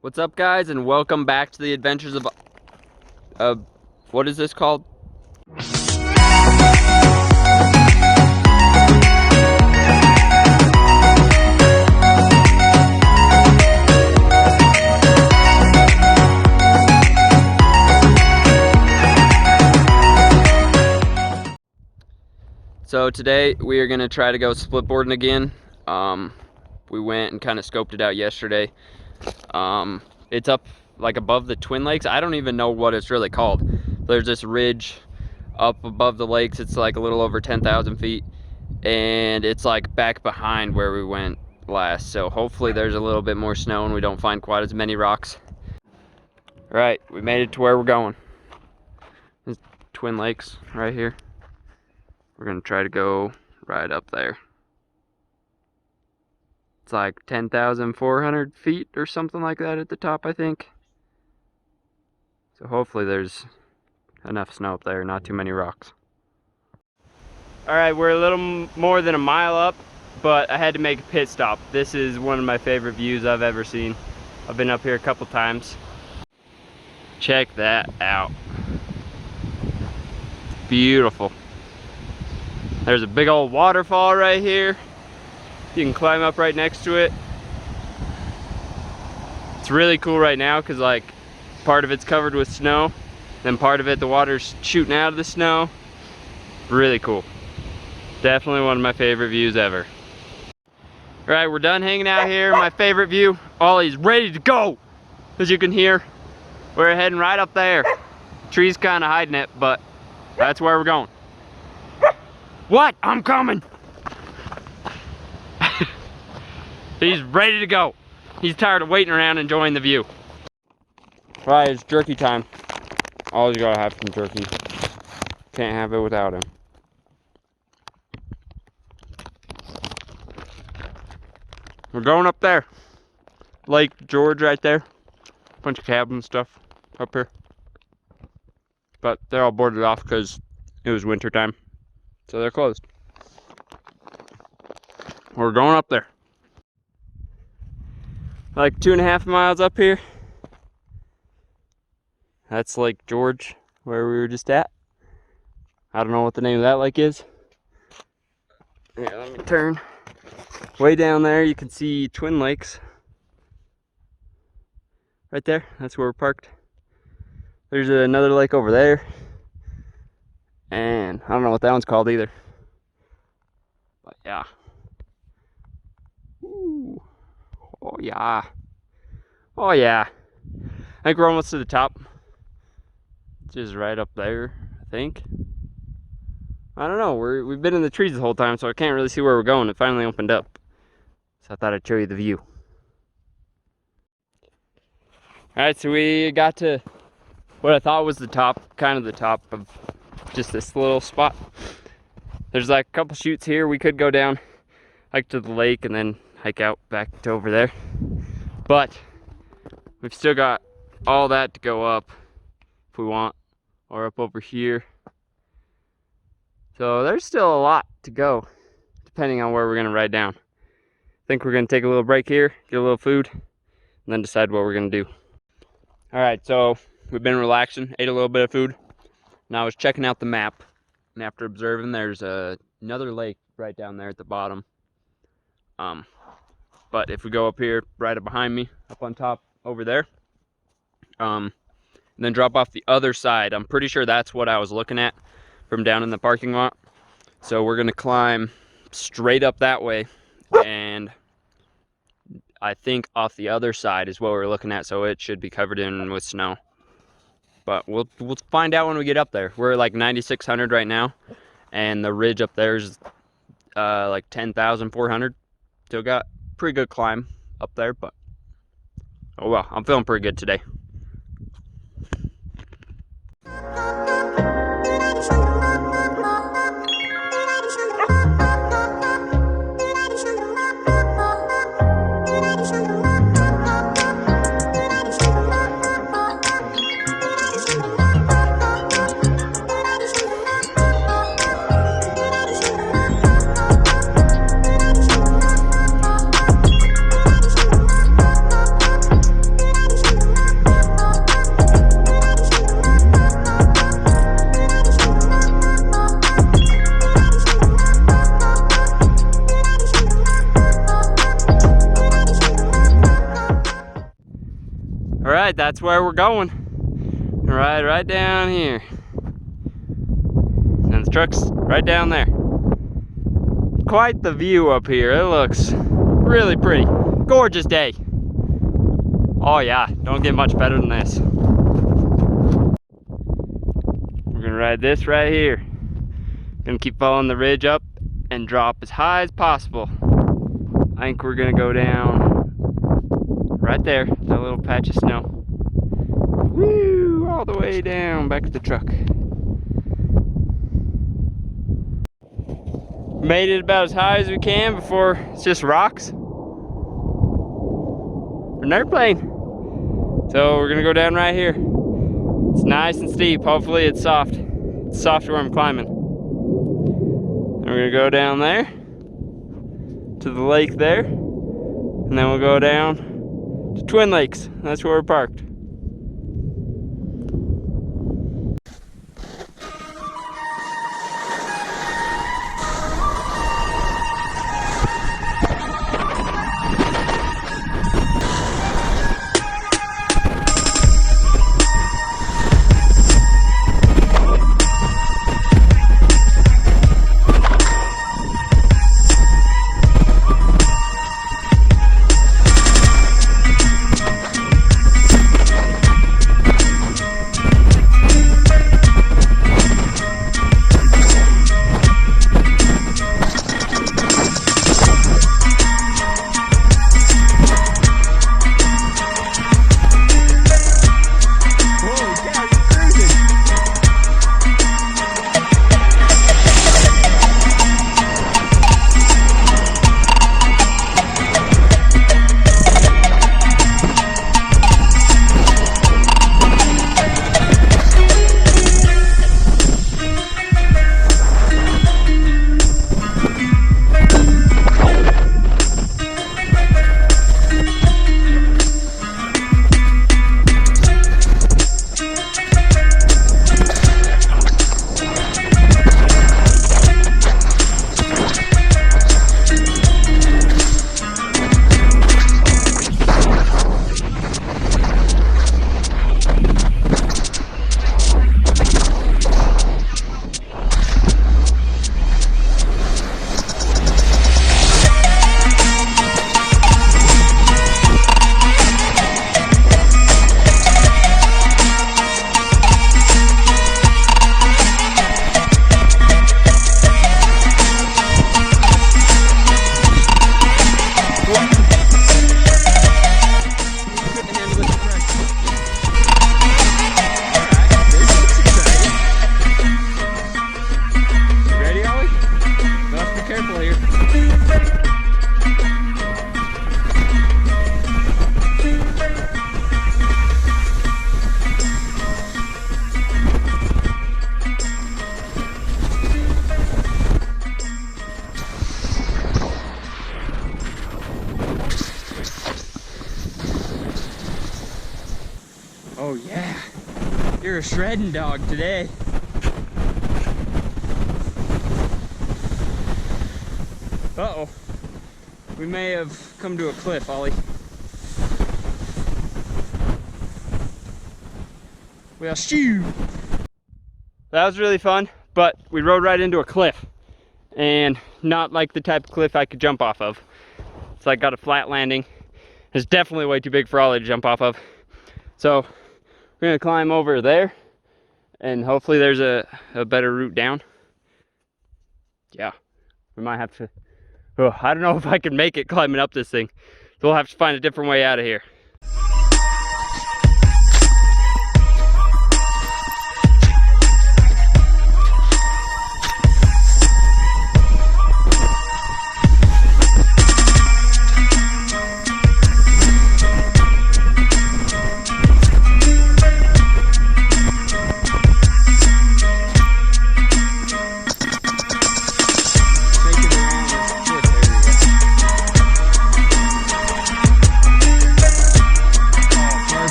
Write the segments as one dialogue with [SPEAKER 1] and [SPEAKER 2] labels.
[SPEAKER 1] What's up, guys, and welcome back to the adventures of what is this called? So today we are going to try to go splitboarding again. We went and kind of scoped it out yesterday. It's up like above the Twin Lakes. I don't even know what it's really called. There's this ridge up above the lakes. It's like a little over 10,000 feet, and it's like back behind where we went last. So hopefully there's a little bit more snow and we don't find quite as many rocks. All right, we made it to where we're going. There's Twin Lakes right here. We're gonna try to go right up there. It's like 10,400 feet or something like that at the top, I think. So hopefully there's enough snow up there, not too many rocks. All right, we're a little more than a mile up, but I had to make a pit stop. This is one of my favorite views I've ever seen. I've been up here a couple times. Check that out. It's beautiful. There's a big old waterfall right here. You can climb up right next to it. It's really cool right now because like part of it's covered with snow, then part of it the water's shooting out of the snow. Really cool. Definitely one of my favorite views ever. All right, we're done hanging out here. My favorite view. Ollie's ready to go. As you can hear, we're heading right up there. Tree's kind of hiding it, but that's where we're going. What? I'm coming. He's ready to go. He's tired of waiting around enjoying the view. All right, it's jerky time. Always gotta have some jerky. Can't have it without him. We're going up there. Lake George right there. Bunch of cabins and stuff up here. But they're all boarded off because it was winter time. So they're closed. We're going up there. Like 2.5 miles up here. That's Lake George, where we were just at. I don't know what the name of that lake is. Here, let me turn. Way down there you can see Twin Lakes. Right there, that's where we're parked. There's another lake over there. And I don't know what that one's called either. But yeah. Ooh. Oh yeah. Oh yeah. I think we're almost to the top. Just right up there, I think. I don't know. We've been in the trees the whole time, so I can't really see where we're going. It finally opened up. So I thought I'd show you the view. Alright, so we got to what I thought was the top, kind of the top of just this little spot. There's like a couple chutes here. We could go down, hike to the lake, and then hike out back to over there. But we've still got all that to go up if we want, or up over here. So there's still a lot to go, depending on where we're gonna ride down. I think we're gonna take a little break here, get a little food, and then decide what we're gonna do. All right, so we've been relaxing, ate a little bit of food. Now I was checking out the map, and after observing, there's another lake right down there at the bottom. But if we go up here, right up behind me, up on top over there, and then drop off the other side, I'm pretty sure that's what I was looking at from down in the parking lot. So we're gonna climb straight up that way, and I think off the other side is what we're looking at, so it should be covered in with snow. But we'll find out when we get up there. We're like 9,600 right now, and the ridge up there is like 10,400. Still got pretty good climb up there, but oh well, I'm feeling pretty good today. All right, that's where we're going. Right down here. And the truck's right down there. Quite the view up here. It looks really pretty. Gorgeous day. Oh yeah, don't get much better than this. We're gonna ride this right here. Gonna keep following the ridge up and drop as high as possible. I think we're gonna go down right there, that little patch of snow. Woo! All the way down back to the truck. Made it about as high as we can before it's just rocks. An airplane. So we're gonna go down right here. It's nice and steep. Hopefully it's soft. It's soft where I'm climbing. And we're gonna go down there to the lake there, and then we'll go down to Twin Lakes. That's where we're parked. Oh yeah, you're a shredding dog today. Uh-oh, we may have come to a cliff, Ollie. Well, shoo! That was really fun, but we rode right into a cliff. And not like the type of cliff I could jump off of. It's like got a flat landing. It's definitely way too big for Ollie to jump off of. So we're gonna climb over there and hopefully there's a better route down. Yeah, we might have to, I don't know if I can make it climbing up this thing. So we'll have to find a different way out of here.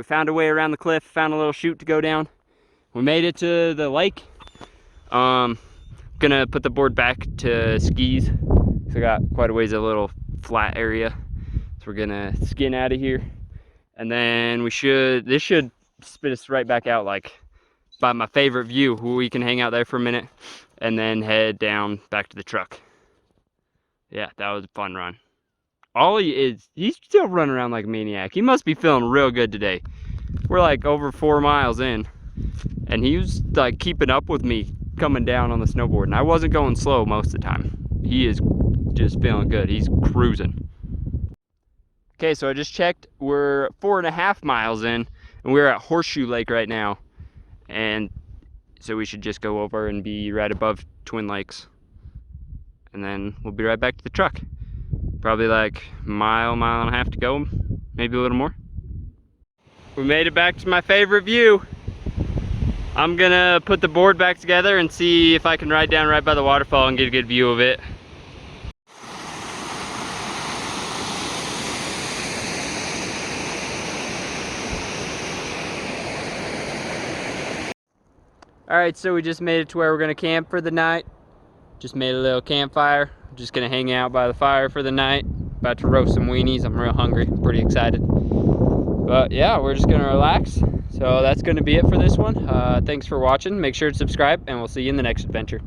[SPEAKER 1] found a way around the cliff, found a little chute to go down. We made it to the lake. Gonna put the board back to skis. So I got quite a ways, a little flat area. So we're gonna skin out of here. And then this should spit us right back out, like by my favorite view. We can hang out there for a minute and then head down back to the truck. Yeah, that was a fun run. Ollie he's still running around like a maniac. He must be feeling real good today. We're like over 4 miles in, and he was like keeping up with me coming down on the snowboard, and I wasn't going slow most of the time. He is just feeling good. He's cruising. Okay, so I just checked. We're 4.5 miles in, and we're at Horseshoe Lake right now, and so we should just go over and be right above Twin Lakes, and then we'll be right back to the truck. Probably like mile and a half to go, maybe a little more. We made it back to my favorite view. I'm gonna put the board back together and see if I can ride down right by the waterfall and get a good view of it. Alright, so we just made it to where we're gonna camp for the night. Just made a little campfire. Just gonna hang out by the fire for the night. About to roast some weenies. I'm real hungry, pretty excited. But yeah, we're just gonna relax. So that's gonna be it for this one. Thanks for watching. Make sure to subscribe, and we'll see you in the next adventure.